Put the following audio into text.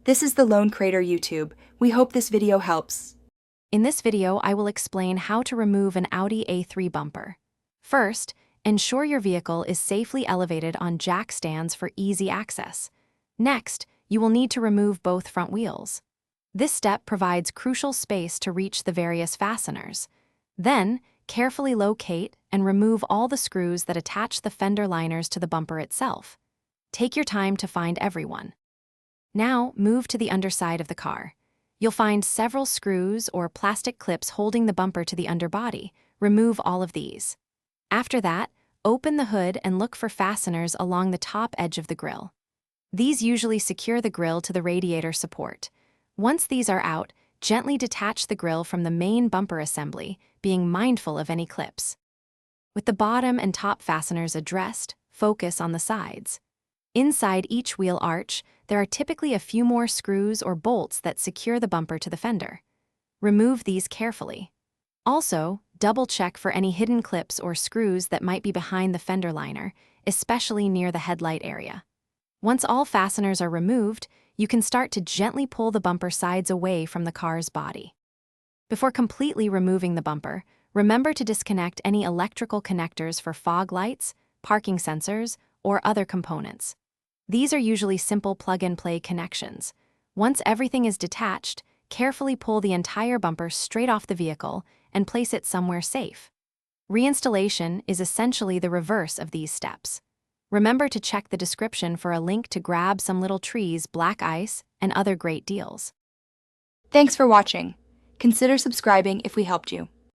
This is the Lone Crater YouTube. We hope this video helps. In this video, I will explain how to remove an Audi A3 bumper. First, ensure your vehicle is safely elevated on jack stands for easy access. Next, you will need to remove both front wheels. This step provides crucial space to reach the various fasteners. Then, carefully locate and remove all the screws that attach the fender liners to the bumper itself. Take your time to find everyone. Now, move to the underside of the car. You'll find several screws or plastic clips holding the bumper to the underbody. Remove all of these. After that, open the hood and look for fasteners along the top edge of the grille. These usually secure the grille to the radiator support. Once these are out, gently detach the grille from the main bumper assembly, being mindful of any clips. With the bottom and top fasteners addressed, focus on the sides. Inside each wheel arch, there are typically a few more screws or bolts that secure the bumper to the fender. Remove these carefully. Also, double-check for any hidden clips or screws that might be behind the fender liner, especially near the headlight area. Once all fasteners are removed, you can start to gently pull the bumper sides away from the car's body. Before completely removing the bumper, remember to disconnect any electrical connectors for fog lights, parking sensors, or other components. These are usually simple plug-and-play connections. Once everything is detached, carefully pull the entire bumper straight off the vehicle and place it somewhere safe. Reinstallation is essentially the reverse of these steps. Remember to check the description for a link to grab some little trees, black ice, and other great deals. Thanks for watching. Consider subscribing if we helped you.